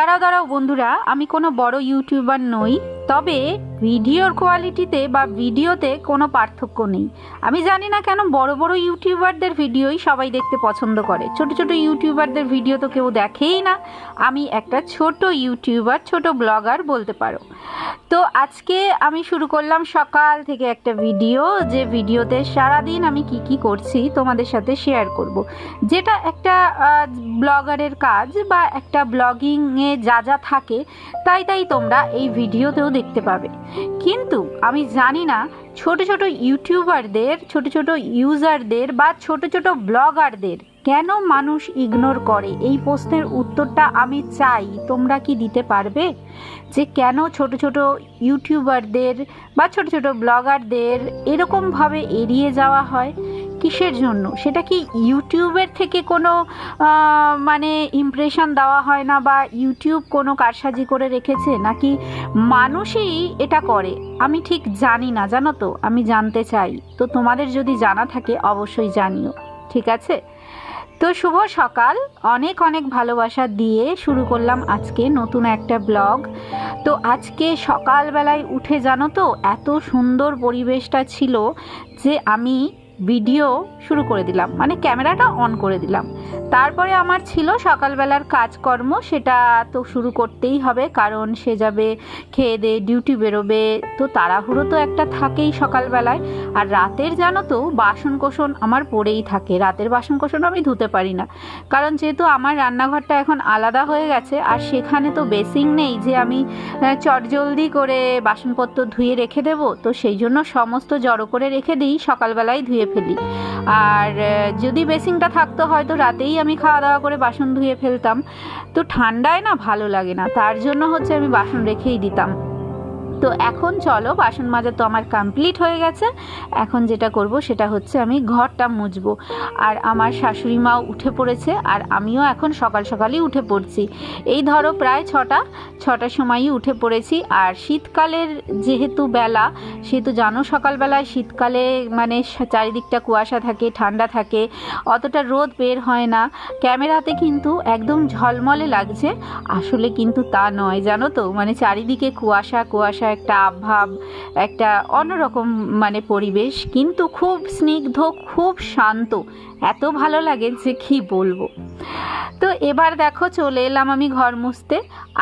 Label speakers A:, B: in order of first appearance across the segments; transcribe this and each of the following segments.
A: দাঁড়াও দাঁড়াও বন্ধুরা, আমি কোনো বড় ইউটিউবার নই, তবে ভিডিওর কোয়ালিটিতে বা ভিডিওতে কোনো পার্থক্য নেই। আমি জানি না কেন বড় বড় ইউটিউবারদের ভিডিওই সবাই দেখতে পছন্দ করে, ছোট ছোট ইউটিউবারদের ভিডিও তো কেউ দেখেই না। আমি একটা ছোট ইউটিউবার, ছোট ব্লগার বলতে পারো। তো আজকে আমি শুরু করলাম সকাল থেকে একটা ভিডিও, যে ভিডিওতে সারাদিন আমি কি কি করছি তোমাদের সাথে শেয়ার করব, যেটা একটা ব্লগারের কাজ বা একটা ব্লগিংয়ে যা যা থাকে তাই তোমরা এই ভিডিওতেও দেখতে পাবে। কিন্তু আমি জানি না ছোট ছোট ইউটিউবারদের, ছোট ছোট ইউজারদের বা ছোট ছোট ব্লগারদের কেন মানুষ ইগনোর করে। এই প্রশ্নের উত্তরটা আমি চাই, তোমরা কি দিতে পারবে? যে কেন ছোট ছোট ইউটিউবারদের বা ছোট ছোট ব্লগারদের এরকমভাবে এড়িয়ে যাওয়া হয়, কিসের জন্য? সেটা কি ইউটিউবের থেকে কোনো মানে ইমপ্রেশন দেওয়া হয় না, বা ইউটিউব কোনো কারসাজি করে রেখেছে, নাকি মানুষই এটা করে? আমি ঠিক জানি না, জানো তো, আমি জানতে চাই। তো তোমাদের যদি জানা থাকে অবশ্যই জানিও, ঠিক আছে? তো শুভ সকাল, অনেক অনেক ভালোবাসা দিয়ে শুরু করলাম আজকে নতুন একটা ব্লগ। তো আজকে সকালবেলায় উঠে জানো তো এত সুন্দর পরিবেশটা ছিল যে আমি ভিডিও শুরু করে দিলাম, মানে ক্যামেরাটা অন করে দিলাম। তারপরে আমার ছিল সকালবেলার কাজকর্ম, সেটা তো শুরু করতেই হবে, কারণ সে যাবে খেয়ে দিয়ে ডিউটি বেরোবে, তো তাড়াহুড়ো তো একটা থাকেই সকালবেলায়। আর রাতের জানো তো বাসন কোসন আমার পড়েই থাকে, রাতের বাসন কোসন আমি ধুতে পারি না, কারণ যেহেতু আমার রান্নাঘরটা এখন আলাদা হয়ে গেছে, আর সেখানে তো বেসিং নেই যে আমি চটজলদি করে বাসনপত্র ধুয়ে রেখে দেব। তো সেই জন্য সমস্ত জড়ো করে রেখে দিই, সকালবেলায় ধুয়ে ফেলি। আর যদি বেসিংটা থাকতো হয়তো রাতেই আমি খাওয়া দাওয়া করে বাসন ধুয়ে ফেলতাম। তো ঠান্ডায় না ভালো লাগে না, তার জন্য হচ্ছে আমি বাসন রেখেই দিতাম। তো এখন চলো, বাসন মাজা তো আমার কমপ্লিট হয়ে গেছে। এখন যেটা করব সেটা হচ্ছে আমি ঘরটা মুছবো। আর আমার শাশুড়ি মাও উঠে পড়েছে, আর আমিও এখন সকাল সকালই উঠে পড়ছি। এই ধরো প্রায় ছটার সময়ই উঠে পড়েছি। আর শীতকালের যেহেতু বেলা, সেহেতু জানো সকালবেলায় শীতকালে মানে চারিদিকটা কুয়াশা থাকে, ঠান্ডা থাকে, অতটা রোদ বের হয় না। ক্যামেরাতে কিন্তু একদম ঝলমলে লাগছে, আসলে কিন্তু তা নয়, জানো তো, মানে চারিদিকে কুয়াশা কুয়াশা, একটা আবহাওয়া, একটা অন্যরকম মানে পরিবেশ, কিন্তু খুব স্নিগ্ধ, খুব শান্ত, এত ভালো লাগে যে কি বলবো। তো এবার দেখো চলে এলাম আমি ঘর মুছতে।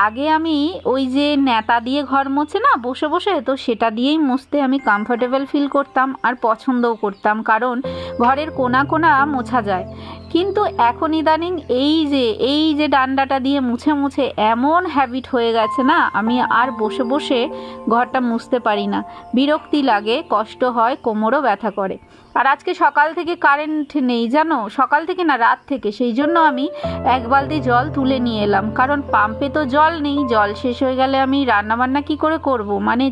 A: আগে আমি ওই যে নেতা দিয়ে ঘর মুছে না বসে বসে, তো সেটা দিয়েই মুছতে আমি কমফোর্টেবল ফিল করতাম আর পছন্দও করতাম, কারণ ঘরের কোনা কোনা মোছা যায়। কিন্তু এখন ইদানিং এই যে ডান্ডাটা দিয়ে মুছে মুছে এমন হ্যাবিট হয়ে গেছে না, আমি আর বসে বসে ঘরটা মুছতে পারি না, বিরক্তি লাগে, কষ্ট হয়, কোমরও ব্যথা করে। আর আজকে সকাল থেকে কারেন্ট নেই, জানো, সকাল থেকে না, রাত থেকে। সেই জন্য আমি এক বালতি জল তুলে নিয়ে এলাম, কারণ পাম্পে তো জল নেই, জল শেষ হয়ে গেলে আমি রান্নাবান্না কি করে করব, মানে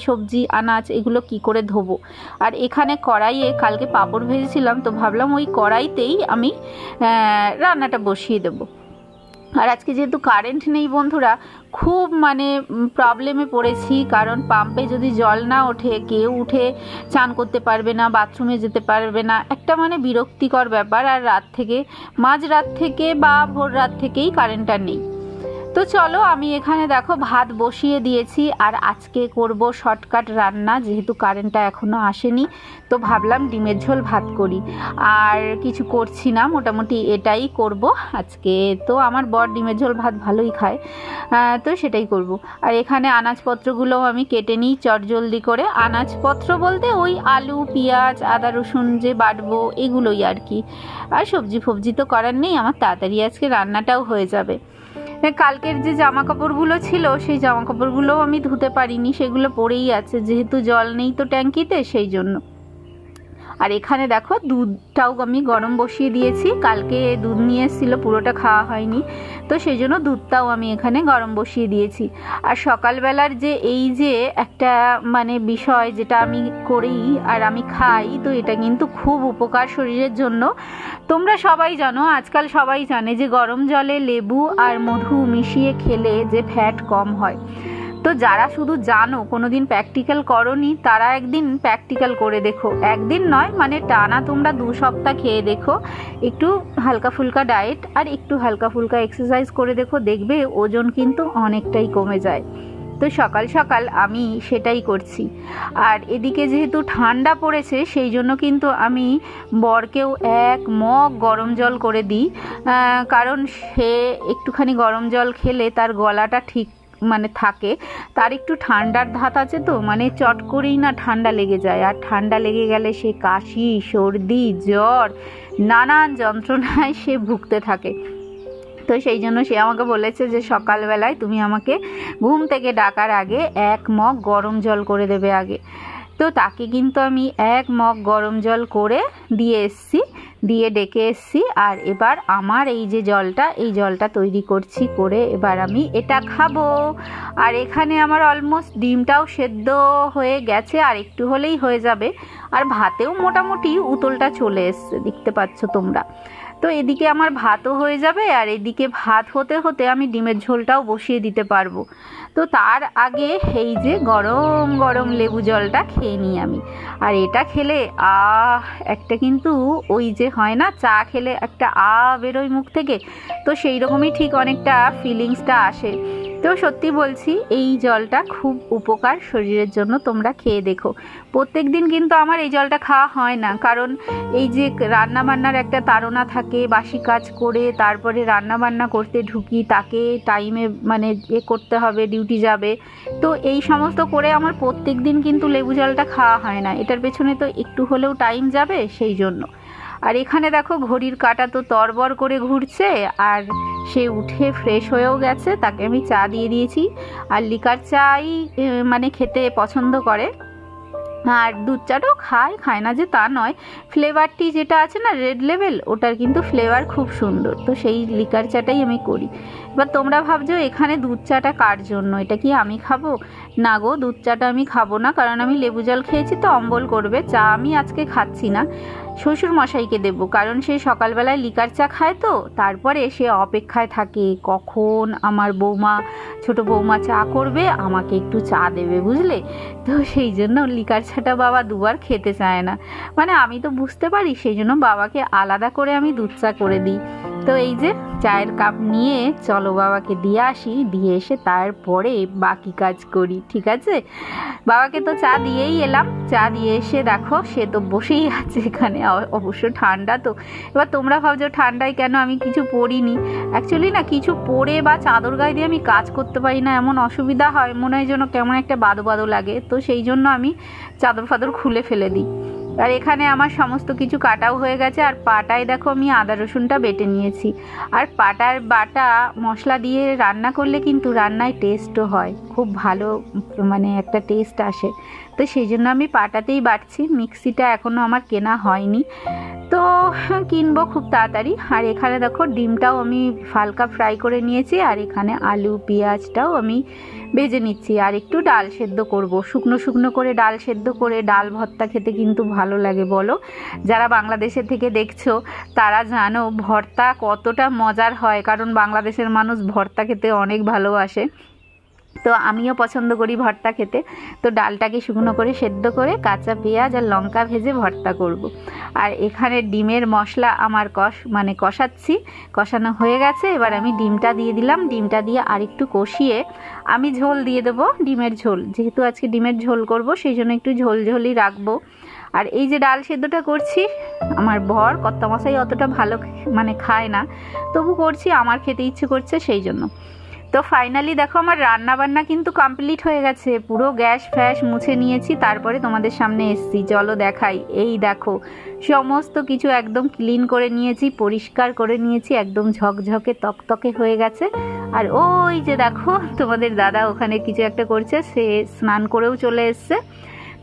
A: সবজি আনাজ এগুলো কি করে ধোবো। আর এখানে কড়াইয়ে কালকে পাঁপড় ভেজেছিলাম, তো ভাবলাম ওই কড়াইতেই আমি রান্নাটা বসিয়ে দেবো। আর আজকে যেহেতু কারেন্ট নেই বন্ধুরা, খুব মানে প্রবলেমে পড়েছি, কারণ পাম্পে যদি জল না ওঠে, কেউ উঠে চান করতে পারবে না, বাথরুমে যেতে পারবে না, একটা মানে বিরক্তিকর ব্যাপার। আর মাঝরাত থেকে বা ভোর রাত থেকেই কারেন্টটা নেই। তো চলো, আমি এখানে দেখো ভাত বসিয়ে দিয়েছি, আর আজকে করব শর্টকাট রান্না, যেহেতু কারেন্টটা এখনও আসেনি। তো ভাবলাম ডিমের ঝোল ভাত করি, আর কিছু করছি না, মোটামুটি এটাই করব আজকে। তো আমার বর ডিমের ঝোল ভাত ভালোই খায়, তো সেটাই করব। আর এখানে আনাজপত্রগুলোও আমি কেটে নিই চটজলদি করে। আনাজপত্র বলতে ওই আলু, পেঁয়াজ, আদা রসুন যে বাটবো, এগুলোই আর কি। আর সবজি ফবজি তো করার নেই, আমার তাড়াতাড়ি আজকে রান্নাটাও হয়ে যাবে। কালকের যে জামা কাপড়গুলো ছিল, সেই জামা কাপড়গুলোও আমি ধুতে পারিনি, সেগুলো পড়েই আছে, যেহেতু জল নেই তো ট্যাঙ্কিতে, সেই জন্য। আর এখানে দেখো দুধটাও আমি গরম বসিয়ে দিয়েছি, কালকে দুধ নিয়ে এসেছিলো, পুরোটা খাওয়া হয়নি, তো সেই জন্য দুধটাও আমি এখানে গরম বসিয়ে দিয়েছি। আর সকালবেলার এই যে একটা মানে বিষয়, যেটা আমি করি আর আমি খাই, তো এটা কিন্তু খুব উপকার শরীরের জন্য। তোমরা সবাই জানো, আজকাল সবাই জানে যে গরম জলে লেবু আর মধু মিশিয়ে খেলে যে ফ্যাট কম হয়। তো যারা শুধু জানো কোনোদিন প্র্যাকটিক্যাল করোনি তারা একদিন প্র্যাকটিক্যাল করে দেখো, একদিন নয় মানে টানা তোমরা 2 সপ্তাহ খেয়ে দেখো, একটু হালকা ফুলকা ডায়েট আর একটু হালকা ফুলকা এক্সারসাইজ করে দেখো, দেখবে ওজন কিন্তু অনেকটাই কমে যায়। তো সকাল সকাল আমি সেটাই করছি। আর এদিকে যেহেতু ঠান্ডা পড়েছে সেই জন্য কিন্তু আমি বরকেও 1 মগ গরম জল করে দিই, কারণ সে একটুখানি গরম জল খেলে তার গলাটা ঠিক মানে থাকে, তার একটু ঠান্ডার ধাত আছে, তো মানে চট করেই না ঠান্ডা লেগে যায়, আর ঠান্ডা লেগে গেলে সে কাশি সর্দি জ্বর নানান যন্ত্রণায় সে ভুগতে থাকে। তো সেই জন্য সে আমাকে বলেছে যে সকালবেলায় তুমি আমাকে ঘুম থেকে ডাকার আগে 1 মগ গরম জল করে দেবে আগে। তো তাকে কিন্তু আমি 1 মগ গরম জল করে দিয়ে ডেকে এসছি। আর এবার আমার এই যে জলটা, এই জলটা তৈরি করছি, করে এবার আমি এটা খাবো। আর এখানে আমার অলমোস্ট ডিমটাও সেদ্ধ হয়ে গেছে, আর একটু হলেই হয়ে যাবে, আর ভাতেও মোটামুটি উতলটা চলে এসছে, দেখতে পাচ্ছ তোমরা। তো এদিকে আমার ভাতও হয়ে যাবে, আর এদিকে ভাত হতে হতে আমি ডিমের ঝোলটাও বসিয়ে দিতে পারবো। তো তার আগে এই যে গরম গরম লেবু জলটা খেয়ে নিই আমি। আর এটা খেলে একটা কিন্তু ওই যে হয় না চা খেলে একটা বেরোয় মুখ থেকে, তো সেই রকমই ঠিক অনেকটা ফিলিংসটা আসে। তো সত্যি বলছি এই জলটা খুব উপকার শরীরের জন্য, তোমরা খেয়ে দেখো। প্রত্যেক দিন কিন্তু আমার এই জলটা খাওয়া হয় না, কারণ এই যে রান্না বান্নার একটা তাড়না থাকে, বাসি কাজ করে তারপরে রান্না বান্না করতে ঢুকি, তাকে টাইমে মানে করতে হবে, ডিউটি যাবে, তো এই সমস্ত করে আমার প্রত্যেক দিন কিন্তু লেবু জলটা খাওয়া হয় না। এটার পেছনে তো একটু হলেও টাইম যাবে সেই জন্য। আর এখানে দেখো ঘড়ির কাঁটা তো তরবর করে ঘুরছে, আর সে উঠে ফ্রেশ হয়েও গেছে, তাকে আমি চা দিয়ে দিয়েছি। আর লিকার চাই মানে খেতে পছন্দ করে, আর দুধ চাটাও খায় না যে তা নয়, ফ্লেভারটি যেটা আছে না রেড লেবেল, ওটার কিন্তু ফ্লেভার খুব সুন্দর, তো সেই লিকার চাটাই আমি করি। এবার তোমরা ভাবছো এখানে দুধ চাটা কার জন্য, এটা কি আমি খাবো? না গো, দুধ চাটা আমি খাবো না, কারণ আমি লেবু জল খেয়েছি তো অম্বল করবে। চা আমি আজকে খাচ্ছি না, শ্বশুর মশাইকে দেবো, কারণ সে সকালবেলায় লিকার চা খায়, তো তারপরে সে অপেক্ষায় থাকে কখন আমার বৌমা ছোট বৌমা চা করবে, আমাকে একটু চা দেবে, বুঝলে। তো সেই জন্য লিকার চাটা বাবা দুবার খেতে চায় না, মানে আমি তো বুঝতে পারি, সেই জন্য বাবাকে আলাদা করে আমি দুধ চা করে দিই। তো এই যে চায়ের কাপ নিয়ে চলো বাবাকে দিয়ে আসি, দিয়ে এসে তারপরে বাকি কাজ করি, ঠিক আছে। বাবাকে তো চা দিয়েই এলাম, চা দিয়ে এসে দেখো সে তো বসেই আছে এখানে, অবশ্য ঠান্ডা তো। এবার তোমরা ভাবছো ঠান্ডায় কেন আমি কিছু পরিনি, অ্যাকচুয়ালি না কিছু পরে বা চাদর গায়ে দিয়ে আমি কাজ করতে পারি না, এমন অসুবিধা হয়, মনে হয় যেন কেমন একটা বাদো বাদো লাগে, তো সেই জন্য আমি চাদর ফাদর খুলে ফেলে দিই। আর এখানে আমার সমস্ত কিছু কাটাও হয়ে গেছে, আর পাটায় দেখো আমি আদা রসুনটা বেটে নিয়েছি। আর পাটার বাটা মশলা দিয়ে রান্না করলে কিন্তু রান্নায় টেস্টও হয় খুব ভালো, মানে একটা টেস্ট আসে, তো সেই জন্য আমি পাটাতেই বাটছি, মিক্সিটা এখনও আমার কেনা হয়নি, তো কিনবো খুব তাড়াতাড়ি। আর এখানে দেখো ডিমটাও আমি হালকা ফ্রাই করে নিয়েছি, আর এখানে আলু পেঁয়াজটাও আমি ভেজে নিচ্ছি, আর একটু ডাল সেদ্ধ করব, শুকনো শুকনো করে ডাল সেদ্ধ করে ডাল ভর্তা খেতে কিন্তু ভালো লাগে বলো। যারা বাংলাদেশের থেকে দেখছো তারা জানো ভর্তা কতটা মজার হয়, কারণ বাংলাদেশের মানুষ ভর্তা খেতে অনেক ভালোবাসে, তো আমিও পছন্দ করি ভর্তা খেতে। তো ডালটাকে শুকনো করে সেদ্ধ করে কাঁচা পেঁয়াজ আর লঙ্কা ভেজে ভর্তা করব। আর এখানে ডিমের মশলা আমার কষাচ্ছি, কষানো হয়ে গেছে, এবার আমি ডিমটা দিয়ে দিলাম, ডিমটা দিয়ে আরেকটু কষিয়ে আমি ঝোল দিয়ে দেবো, ডিমের ঝোল, যেহেতু আজকে ডিমের ঝোল করব সেই জন্য একটু ঝোলঝোলই রাখবো। আর এই যে ডাল সেদ্ধটা করছি, আমার বর কর্তামশাই অতটা ভালো খায় না, তবু করছি, আমার খেতে ইচ্ছে করছে সেই জন্য। তো ফাইনালি দেখো আমার রান্না বান্না কিন্তু কমপ্লিট হয়ে গেছে, পুরো গ্যাস ফ্যাস মুছে নিয়েছি, তারপরে তোমাদের সামনে এসেছি, চলো দেখাই। এই দেখো সমস্ত কিছু একদম ক্লিন করে নিয়েছি, পরিষ্কার করে নিয়েছি, একদম ঝকঝকে তকতকে হয়ে গেছে। আর ওই যে দেখো তোমাদের দাদা ওখানে কিছু একটা করছে, সে স্নান করেও চলে এসছে।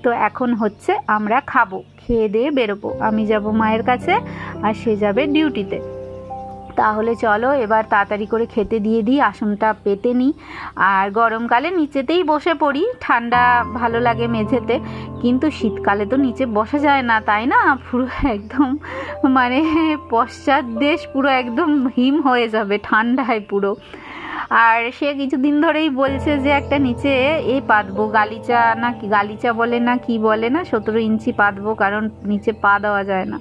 A: তো এখন হচ্ছে আমরা খাবো, খেয়ে দিয়ে বেরোবো, আমি যাব মায়ের কাছে আর সে যাবে ডিউটিতে। তাহলে চলো এবার তাড়াতাড়ি করে খেতে দিয়ে দিই, আসনটা পেতে নিই। আর গরমকালে নিচেতেই বসে পড়ি, ঠান্ডা ভালো লাগে মেঝেতে, কিন্তু শীতকালে তো নিচে বসা যায় না, তাই না? পুরো একদম পশ্চাৎ দেশ পুরো একদম হিম হয়ে যাবে ঠান্ডায় পুরো। আর সে কিছুদিন ধরেই বলছে যে একটা নিচে পাতবো, গালিচা না কি গালিচা বলে না কি বলে না, 17 ইঞ্চি পাতবো, কারণ নিচে পা দেওয়া যায় না।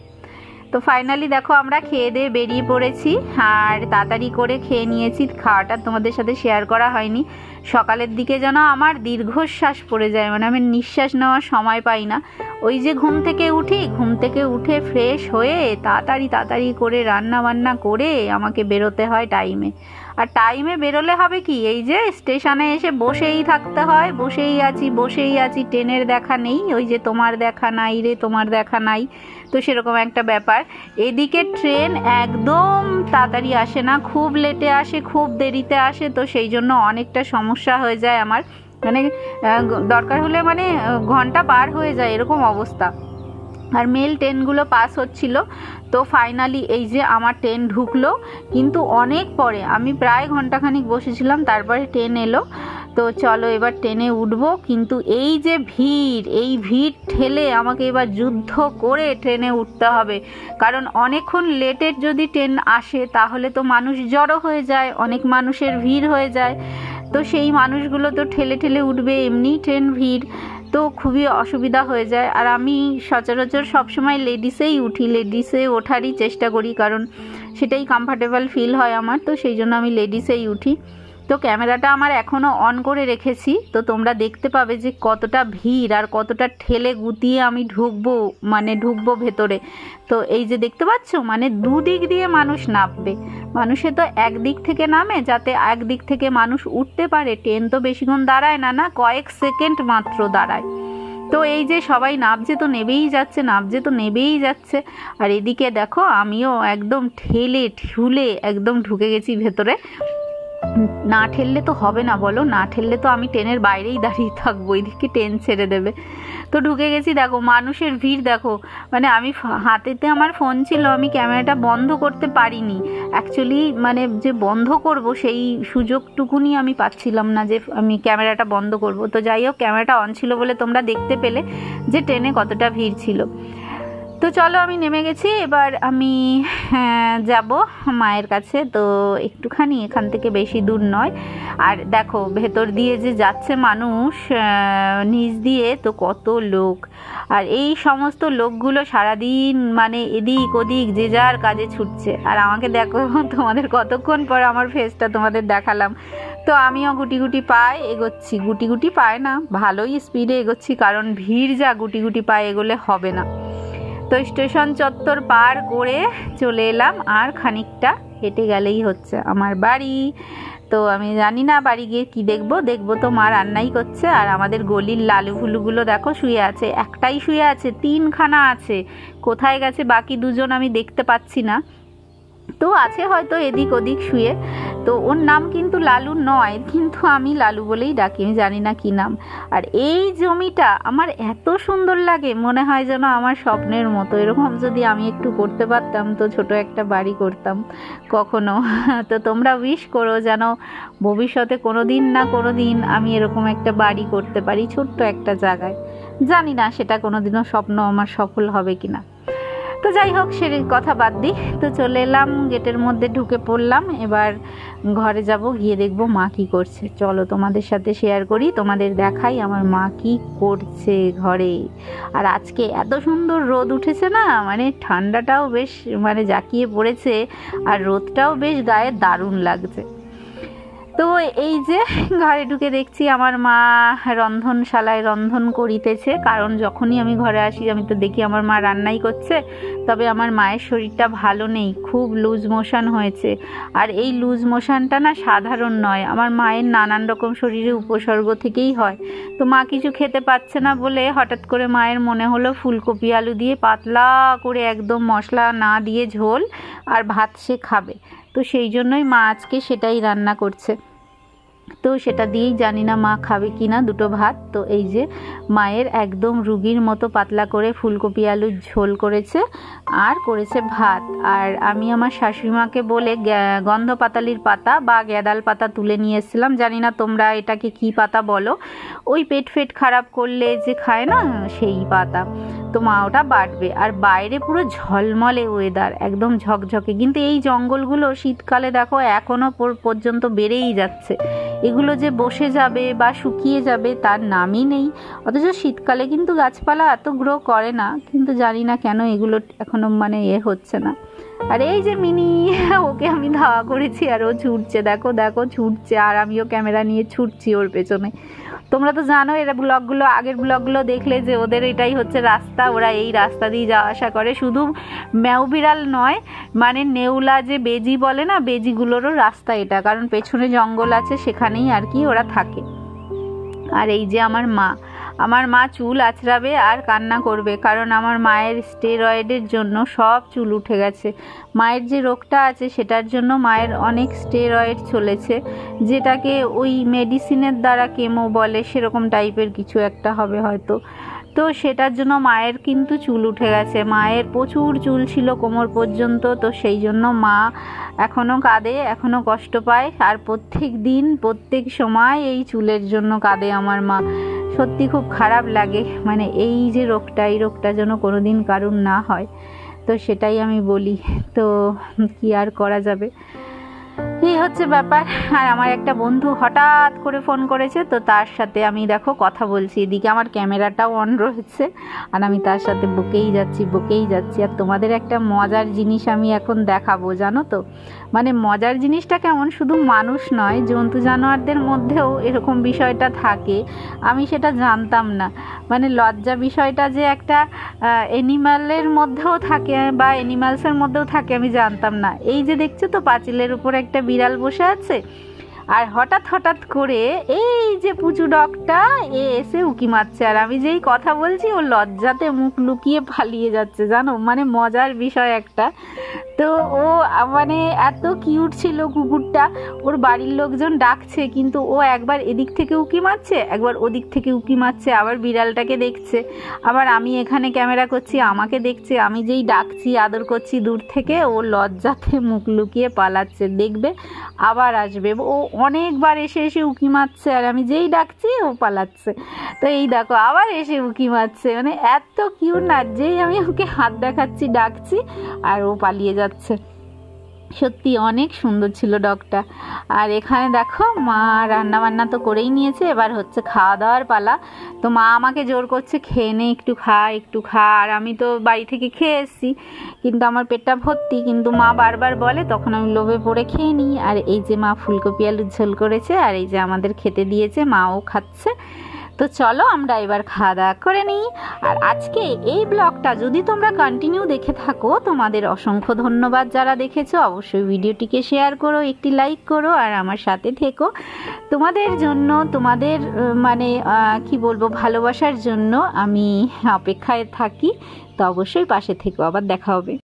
A: তো ফাইনালি দেখো আমরা খেয়ে দিয়ে বেরিয়ে পড়েছি, আর তাড়াতাড়ি করে খেয়ে নিয়েছি। খাওয়াটা তোমাদের সাথে শেয়ার করা হয়নি। সকালের দিকে যেন আমার দীর্ঘশ্বাস পড়ে যায়, মানে আমি নিঃশ্বাস নেওয়ার সময় পাই না। ওই যে ঘুম থেকে উঠে ফ্রেশ হয়ে তাড়াতাড়ি করে রান্না বান্না করে আমাকে বেরোতে হয় টাইমে। আর টাইমে বেরোলে হবে কি, এই যে স্টেশনে এসে বসেই থাকতে হয়, বসেই আছি, ট্রেনের দেখা নেই, ওই যে তোমার দেখা নাই রে, তোমার দেখা নাই, তো সেরকম একটা ব্যাপার। এদিকে ট্রেন একদম তাড়াতাড়ি আসে না, খুব লেটে আসে, খুব দেরিতে আসে, তো সেই জন্য অনেকটা সমস্যা হয়ে যায় আমার, মানে দরকার হলে মানে ঘন্টা পার হয়ে যায় এরকম অবস্থা। আর মেল ট্রেনগুলো পাস হচ্ছিল। তো ফাইনালি এই যে আমার ট্রেন ঢুকলো, কিন্তু অনেক পরে, আমি প্রায় ঘন্টাখানিক বসেছিলাম, তারপরে ট্রেন এলো। তো চলো এবার ট্রেনে উঠবো, কিন্তু এই যে ভিড় ঠেলে আমাকে এবার যুদ্ধ করে ট্রেনে উঠতে হবে, কারণ অনেকক্ষণ লেটের যদি ট্রেন আসে তাহলে তো মানুষ জড়ো হয়ে যায়, অনেক মানুষের ভিড় হয়ে যায়, তো সেই মানুষগুলো তো ঠেলে উঠবে, এমনি ট্রেন ভিড়, তো খুবই অসুবিধা হয়ে যায়। আর আমি সচরাচর সবসময় লেডিসেই উঠি, লেডিসে ওঠারই চেষ্টা করি, কারণ সেটাই কমফর্টেবল ফিল হয় আমার, তো সেই জন্য আমি লেডিসেই উঠি। তো ক্যামেরাটা আমার এখনও অন করে রেখেছি, তো তোমরা দেখতে পাবে যে কতটা ভিড় আর কতটা ঠেলে গুতিয়ে আমি ঢুকবো ভেতরে। তো এই যে দেখতে পাচ্ছ, মানে দুদিক দিয়ে মানুষ নামবে, মানুষে তো একদিক থেকে নামে যাতে একদিক থেকে মানুষ উঠতে পারে। ট্রেন তো বেশিক্ষণ দাঁড়ায় না, কয়েক সেকেন্ড মাত্র দাঁড়ায়। তো এই যে সবাই নামছে তো নেবেই যাচ্ছে, আর এদিকে দেখো আমিও একদম ঠুলে একদম ঢুকে গেছি ভেতরে। না ঠেললে তো হবে না বলো, না ঠেললে তো আমি ট্রেনের বাইরেই দাঁড়িয়ে থাকবো, এদিকে ট্রেন ছেড়ে দেবে। তো ঢুকে গেছি, দেখো মানুষের ভিড় দেখো, মানে আমি হাতেতে আমার ফোন ছিল, আমি ক্যামেরাটা বন্ধ করতে পারিনি অ্যাকচুয়ালি, মানে যে বন্ধ করব সেই সুযোগটুকুনি আমি পাচ্ছিলাম না যে আমি ক্যামেরাটা বন্ধ করব। তো যাই হোক, ক্যামেরাটা অন ছিল বলে তোমরা দেখতে পেলে যে ট্রেনে কতটা ভিড় ছিল। তো চলো আমি নেমে গেছি, এবার আমি যাব মায়ের কাছে। তো একটুখানি এখান থেকে বেশি দূর নয়, আর দেখো ভেতর দিয়ে যে যাচ্ছে মানুষ নিচ দিয়ে, তো কত লোক, আর এই সমস্ত লোকগুলো সারাদিন মানে এদিক ওদিক যে যার কাজে ছুটছে। আর আমাকে দেখো, তোমাদের কতক্ষণ পর আমার ফেসটা তোমাদের দেখালাম। তো আমিও গুটি পায়ে এগোচ্ছি, গুটি পায়ে না, ভালোই স্পিডে এগোচ্ছি, কারণ ভিড় যা, গুটি পায়ে এগোলে হবে না। তো স্টেশন চত্বর পার করে চলে এলাম, আর খানিকটা হেঁটে গেলেই হচ্ছে আমার বাড়ি। তো আমি জানি না বাড়ি গিয়ে কি দেখবো তো মা রান্নাই করছে। আর আমাদের গলির লালু ভুলুগুলো দেখো শুয়ে আছে, একটাই শুয়ে আছে, 3খানা আছে, কোথায় গেছে বাকি 2জন আমি দেখতে পাচ্ছি না। তো আছে হয়তো এদিক ওদিক শুয়ে। তো ওর নাম কিন্তু লালু নয়, কিন্তু আমি লালু বলেই ডাকি, আমি জানি না কি নাম। আর এই জমিটা আমার এত সুন্দর লাগে, মনে হয় যেন আমার স্বপ্নের মতো। এরকম যদি আমি একটু করতে পারতাম তো ছোট একটা বাড়ি করতাম কখনো। তো তোমরা উইশ করো যেন ভবিষ্যতে কোনোদিন না কোনোদিন আমি এরকম একটা বাড়ি করতে পারি ছোট্ট একটা জায়গায়। জানি না সেটা কোনোদিনও স্বপ্ন আমার সফল হবে কিনা। তো যাই হোক, সে কথা বাদ দিই। তো চলে এলাম, গেটের মধ্যে ঢুকে পড়লাম। এবার ঘরে যাব, গিয়ে দেখবো মা কি করছে। চলো তোমাদের সাথে শেয়ার করি, তোমাদের দেখাই আমার মা কি করছে ঘরে। আর আজকে এত সুন্দর রোদ উঠেছে না, মানে ঠান্ডাটাও বেশ মানে জাঁকিয়ে পড়েছে, আর রোদটাও বেশ গায়ে দারুণ লাগছে। তো এই যে ঘরে ঢুকে দেখছি আমার মা রন্ধনশালায় রন্ধন করিতেছে, কারণ যখনই আমি ঘরে আসি আমি তো দেখি আমার মা রান্নাই করছে। তবে আমার মায়ের শরীরটা ভালো নেই, খুব লুজ মোশন হয়েছে। আর এই লুজ মোশনটা না সাধারণ নয়, আমার মায়ের নানান রকম শরীরে উপসর্গ থেকেই হয়। তো মা কিছু খেতে পাচ্ছে না বলে হঠাৎ করে মায়ের মনে হলো ফুলকপি আলু দিয়ে পাতলা করে একদম মশলা না দিয়ে ঝোল আর ভাত সে খাবে। তো সেই জন্যই মা আজকে সেটাই রান্না করছে। তো সেটা দিয়েই জানি না মা খাবে কি না, 2টো ভাত। তো এই যে মায়ের একদম রুগীর মতো পাতলা করে ফুলকপি আলুর ঝোল করেছে, আর করেছে ভাত। আর আমি আমার শাশুড়িমাকে বলে গন্ধ পাতালির পাতা বা গ্যাদাল পাতা তুলে নিয়ে এসেছিলাম, জানি না তোমরা এটাকে কি পাতা বলো, ওই পেট খারাপ করলে যে খায় না সেই পাতা। তো মা ওটা বাটবে। আর বাইরে পুরো ঝলমলে ওয়েদার, একদম ঝকঝকে। কিন্তু এই জঙ্গলগুলো শীতকালে দেখো এখনো পর্যন্ত বেড়েই যাচ্ছে। এগুলো যে বসে যাবে বা শুকিয়ে যাবে তার নামই নেই। অথচ শীতকালে কিন্তু গাছপালা এত গ্রো করে না, কিন্তু জানি না কেন এগুলো এখনো মানে হচ্ছে না। আর এই যে মিনি, ওকে আমি ধাওয়া করেছি আর ও ছুটছে, দেখো দেখো ছুটছে, আর আমিও ক্যামেরা নিয়ে ছুটছি ওর পেছনে। তোমরা তো জানো, এরা ব্লগগুলো, আগের ব্লগগুলো দেখলে যে ওদের এটাই হচ্ছে রাস্তা, ওরা এই রাস্তা দিয়ে যাওয়া আসা করে। শুধু ম্যাও বিড়াল নয়, মানে নেউলা যে বেজি বলে না, বেজিগুলোরও রাস্তা এটা, কারণ পেছনে জঙ্গল আছে, সেখানেই আর কি ওরা থাকে। আর এই যে আমার মা চুল আঁচড়াবে আর কান্না করবে, কারণ আমার মায়ের স্টেরয়েডের জন্য সব চুল উঠে গেছে। মায়ের যে রোগটা আছে সেটার জন্য মায়ের অনেক স্টেরয়েড চলেছে, যেটাকে ওই মেডিসিনের দ্বারা কেমো বলে, সেরকম টাইপের কিছু একটা হবে হয়তো। তো সেটার জন্য মায়ের কিন্তু চুল উঠে গেছে। মায়ের প্রচুর চুল ছিল কোমর পর্যন্ত, তো সেই জন্য মা এখনও কাঁদে, এখনও কষ্ট পায়। আর প্রত্যেক দিন প্রত্যেক সময় এই চুলের জন্য কাঁদে আমার মা। সত্যি খুব খারাপ লাগে, মানে এই যে রোগটা, এই রোগটা যেন কোনোদিন কারুর না হয়। তো সেটাই আমি বলি, তো কি আর করা যাবে, এই হচ্ছে ব্যাপার। আর আমার একটা বন্ধু হঠাৎ করে ফোন করেছে, তো তার সাথে আমি দেখো কথা বলছি, এদিকে আমার ক্যামেরাটাও অন রয়েছে, আর আমি তার সাথে বকেই যাচ্ছি। আর তোমাদের একটা মজার জিনিস আমি এখন দেখাবো, জানো তো, মানে মজার জিনিসটা কেমন, শুধু মানুষ নয়, জন্তু জানোয়ারদের মধ্যেও এরকম বিষয়টা থাকে, আমি সেটা জানতাম না। মানে লজ্জা বিষয়টা যে একটা অ্যানিম্যালের মধ্যেও থাকে বা অ্যানিমালসের মধ্যেও থাকে আমি জানতাম না। এই যে দেখছো তো পাঁচিলের উপর একটা বিড়াল বসে আছে, আর হঠাৎ করে এই যে পুচু ডগটা এসে উকি মারছে, আর আমি যেই কথা বলছি ও লজ্জাতে মুখ লুকিয়ে পালিয়ে যাচ্ছে, জানো, মানে মজার বিষয় একটা। তো ও মানে এত কিউট ছিল কুকুরটা, ওর বাড়ির লোকজন ডাকছে, কিন্তু ও একবার এদিক থেকে উকি মারছে, একবার ওদিক থেকে উকি মারছে, আবার বিড়ালটাকে দেখছে, আবার আমি এখানে ক্যামেরা করছি আমাকে দেখছে, আমি যেই ডাকছি আদর করছি দূর থেকে, ও লজ্জাতে মুখ লুকিয়ে পালাচ্ছে, দেখবে আবার আসবে। ও অনেকবার এসে উকি মারছে, আর আমি যেই ডাকছি ও পালাচ্ছে। তো এই দেখো আবার এসে উকি মারছে, মানে এত কিউট না, যেই আমি ওকে হাত দেখাচ্ছি ডাকছি আর ও পালিয়ে যাচ্ছে। সত্যি অনেক সুন্দর ছিল ডগটা। আর এখানে দেখো মা রান্না বান্না তো করেই নিয়েছে, এবার হচ্ছে খাওয়া দাওয়ার পালা। তো মা আমাকে জোর করছে, খেয়ে নে, একটু খা। আর আমি তো বাড়ি থেকে খেয়ে এসেছি, কিন্তু আমার পেটটা ভর্তি, কিন্তু মা বারবার বলে, তখন আমি লোভে পড়ে খেয়ে নিই। আর এই যে মা ফুলকপি আলুর ঝোল করেছে, আর এই যে আমাদের খেতে দিয়েছে, মাও খাচ্ছে। তো চলো আমরা এবার খাওয়া দাওয়া করে নিই। আর আজকে এই ব্লগটা যদি তোমরা কন্টিনিউ দেখে থাকো, তোমাদের অসংখ্য ধন্যবাদ। যারা দেখেছো অবশ্যই ভিডিওটিকে শেয়ার করো, একটি লাইক করো, আর আমার সাথে থেকো। তোমাদের জন্য, তোমাদের মানে কি বলবো, ভালোবাসার জন্য আমি অপেক্ষায় থাকি। তো অবশ্যই পাশে থেকো, আবার দেখা হবে।